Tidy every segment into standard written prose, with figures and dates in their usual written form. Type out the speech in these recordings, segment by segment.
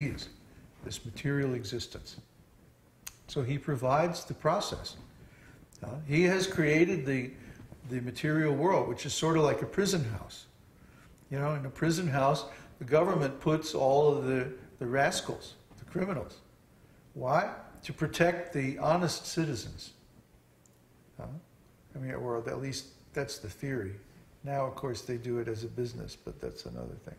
is, this material existence. So he provides the process. He has created the material world, which is sort of like a prison house. You know, in a prison house, the government puts all of the rascals, the criminals. Why? To protect the honest citizens. I mean, or at least that's the theory. Now, of course, they do it as a business, but that's another thing.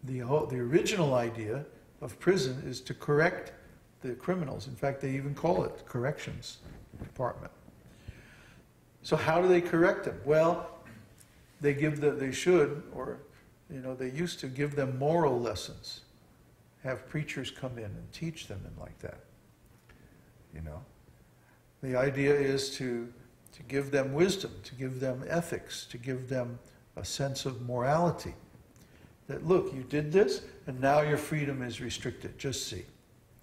The original idea of prison is to correct the criminals. In fact, they even call it corrections department. So how do they correct them? Well, they should, or they used to give them moral lessons, have preachers come in and teach them and like that. The idea is to give them wisdom, to give them ethics, to give them a sense of morality. That, look, you did this, and now your freedom is restricted. Just see.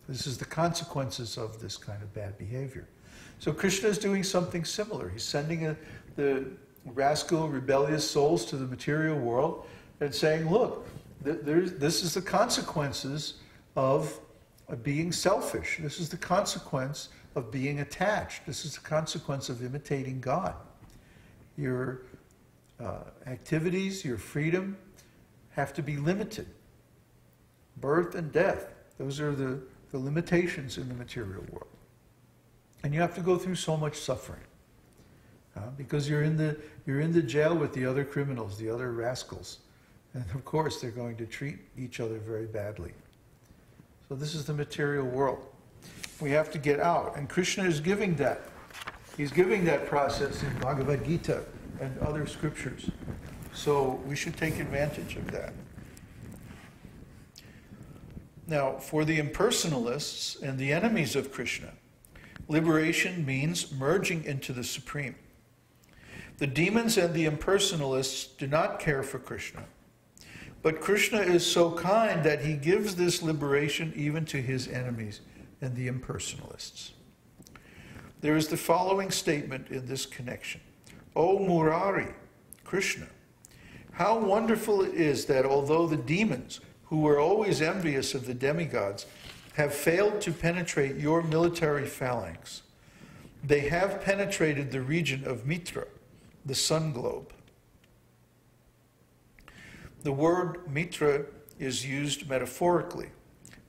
This is the consequences of this kind of bad behavior. So Kṛṣṇa is doing something similar. He's sending the rascal, rebellious souls to the material world and saying, look, this is the consequences of being selfish. This is the consequence of being attached. This is the consequence of imitating God. Your activities, your freedom have to be limited. Birth and death, those are the limitations in the material world. And you have to go through so much suffering. Because you're in the jail with the other criminals, the other rascals. And of course, they're going to treat each other very badly. So this is the material world. We have to get out. And Kṛṣṇa is giving that. He's giving that process in Bhagavad Gita and other scriptures. So we should take advantage of that. Now, for the impersonalists and the enemies of Kṛṣṇa, liberation means merging into the Supreme. The demons and the impersonalists do not care for Kṛṣṇa. But Kṛṣṇa is so kind that he gives this liberation even to his enemies and the impersonalists. There is the following statement in this connection. O Murari, Kṛṣṇa, how wonderful it is that although the demons, who were always envious of the demigods, have failed to penetrate your military phalanx, they have penetrated the region of Mitra, the sun globe. The word Mitra is used metaphorically.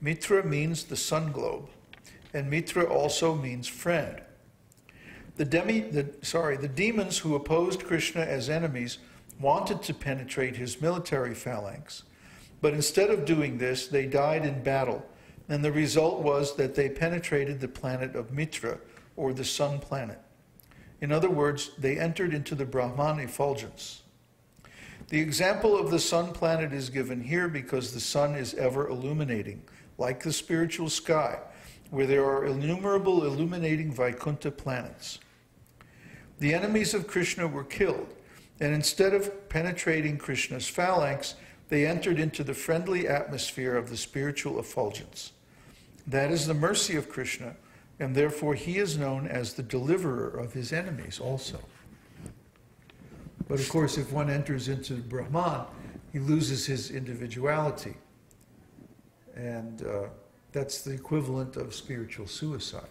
Mitra means the sun globe, and Mitra also means friend. The demons who opposed Kṛṣṇa as enemies wanted to penetrate his military phalanx, but instead of doing this, they died in battle, and the result was that they penetrated the planet of Mitra, or the sun planet. In other words, they entered into the Brahman effulgence. The example of the sun planet is given here because the sun is ever illuminating, like the spiritual sky, where there are innumerable illuminating Vaikuntha planets. The enemies of Kṛṣṇa were killed, and instead of penetrating Kṛṣṇa's phalanx, they entered into the friendly atmosphere of the spiritual effulgence. That is the mercy of Kṛṣṇa, and therefore he is known as the deliverer of his enemies also. But of course, if one enters into Brahman, he loses his individuality. And that's the equivalent of spiritual suicide.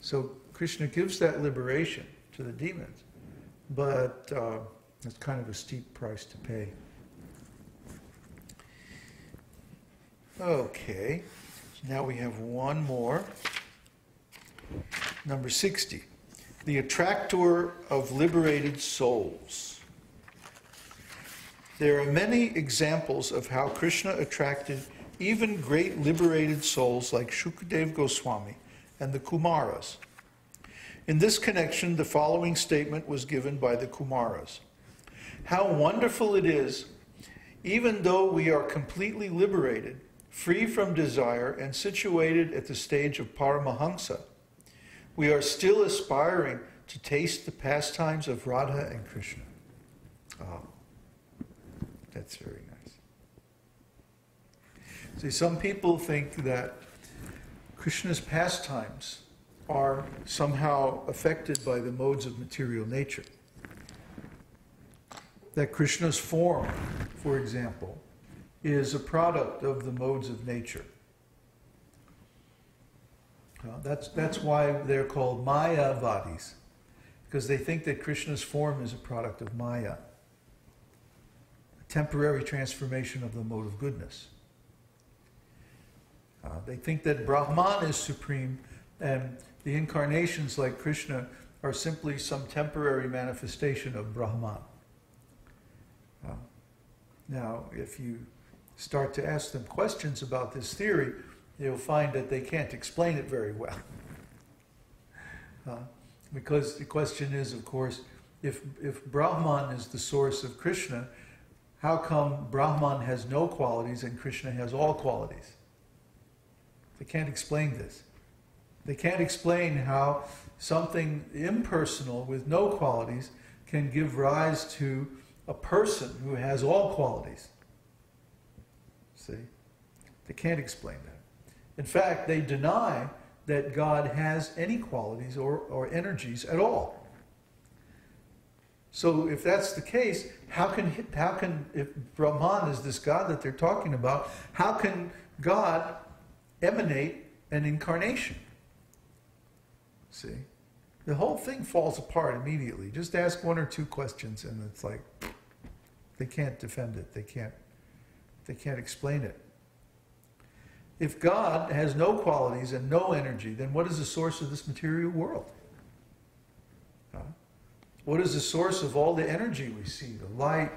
So Kṛṣṇa gives that liberation to the demons, but it's kind of a steep price to pay. Okay, so now we have one more. Number 60. The attractor of liberated souls. There are many examples of how Kṛṣṇa attracted even great liberated souls like Shukadeva Goswami and the Kumaras. In this connection, the following statement was given by the Kumaras. How wonderful it is, even though we are completely liberated, free from desire, and situated at the stage of Paramahamsa, we are still aspiring to taste the pastimes of Radha and Kṛṣṇa. Oh, that's very nice. See, some people think that Kṛṣṇa's pastimes are somehow affected by the modes of material nature. That Kṛṣṇa's form, for example, is a product of the modes of nature. That's why they're called Mayavadis, because they think that Krishna's form is a product of Maya, a temporary transformation of the mode of goodness. They think that Brahman is supreme, and the incarnations like Krishna are simply some temporary manifestation of Brahman. Now, if you start to ask them questions about this theory, you'll find that they can't explain it very well. Because the question is, of course, if Brahman is the source of Krishna, how come Brahman has no qualities and Krishna has all qualities? They can't explain this. They can't explain how something impersonal with no qualities can give rise to a person who has all qualities. See? They can't explain that. In fact, they deny that God has any qualities or energies at all. So if that's the case, how can, if Brahman is this God that they're talking about, how can God emanate an incarnation? See? The whole thing falls apart immediately. Just ask one or two questions and it's like, they can't defend it. They can't explain it. If God has no qualities and no energy, then what is the source of this material world? What is the source of all the energy we see? The light,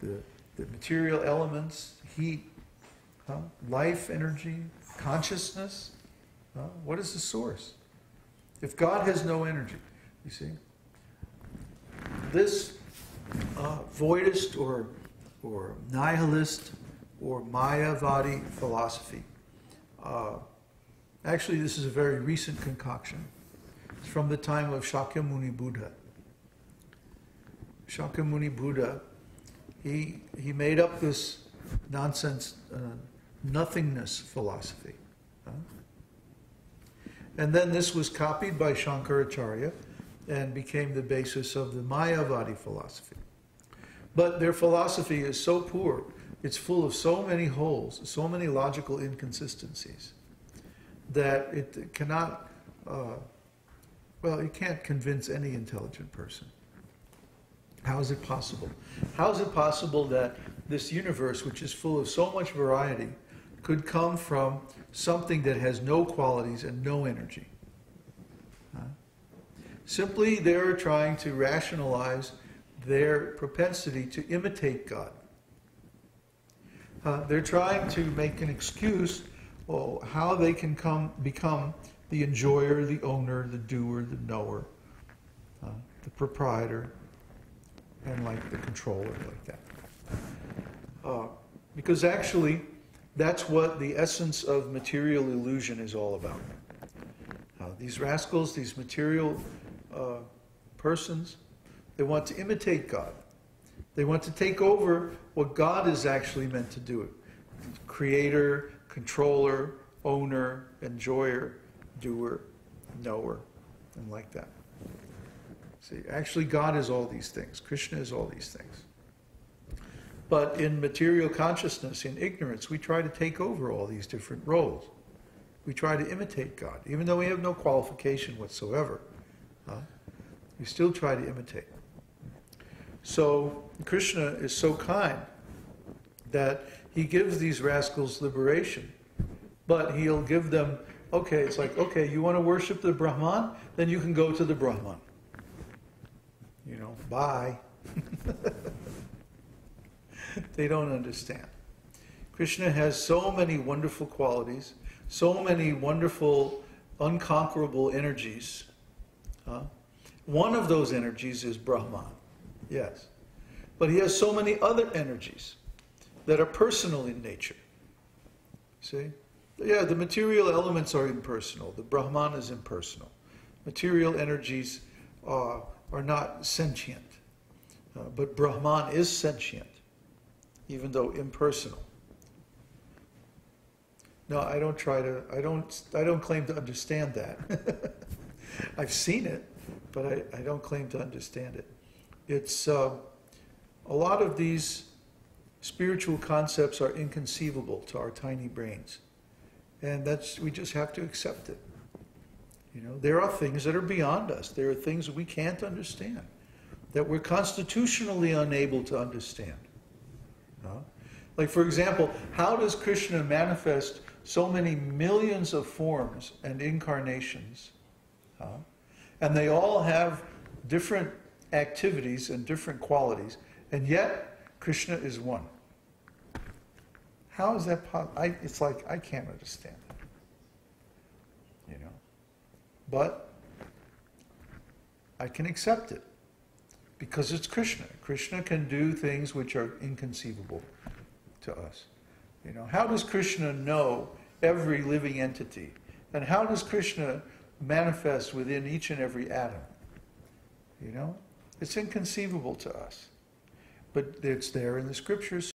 the material elements, heat, life energy, consciousness? What is the source? If God has no energy, you see, this voidist or nihilist or Mayavadi philosophy, actually this is a very recent concoction. It's from the time of Shakyamuni Buddha. Shakyamuni Buddha, he made up this nonsense nothingness philosophy. And then this was copied by Shankaracharya and became the basis of the Mayavadi philosophy. But their philosophy is so poor, it's full of so many holes, so many logical inconsistencies, that it cannot, it can't convince any intelligent person. How is it possible? How is it possible that this universe, which is full of so much variety, could come from something that has no qualities and no energy? Simply, they're trying to rationalize their propensity to imitate God. They're trying to make an excuse how they can become the enjoyer, the owner, the doer, the knower, the proprietor, and like the controller, like that. Because actually, that's what the essence of material illusion is all about. These rascals, these material persons, they want to imitate God. They want to take over what God is actually meant to do. Creator, controller, owner, enjoyer, doer, knower, and like that. See, actually God is all these things. Krishna is all these things. But in material consciousness, in ignorance, we try to take over all these different roles. We try to imitate God, even though we have no qualification whatsoever. We still try to imitate. So Krishna is so kind that he gives these rascals liberation, but he'll give them, okay, it's like, okay, you want to worship the Brahman? Then you can go to the Brahman. You know, bye. They don't understand. Krishna has so many wonderful qualities, so many wonderful, unconquerable energies. One of those energies is Brahman, yes. But he has so many other energies that are personal in nature. See? Yeah, the material elements are impersonal. The Brahman is impersonal. Material energies are not sentient. But Brahman is sentient, even though impersonal. No, I don't claim to understand that. I've seen it, but I don't claim to understand it. It's a lot of these Spiritual concepts are inconceivable to our tiny brains. And we just have to accept it. There are things that are beyond us. There are things we can't understand, that we're constitutionally unable to understand. Like, for example, how does Kṛṣṇa manifest so many millions of forms and incarnations? And they all have different activities and different qualities, and yet Kṛṣṇa is one. How is that possible? It's like, I can't understand it. But I can accept it because it's Kṛṣṇa. Kṛṣṇa can do things which are inconceivable to us. How does Kṛṣṇa know every living entity? And how does Kṛṣṇa manifest within each and every atom? It's inconceivable to us. But it's there in the scriptures.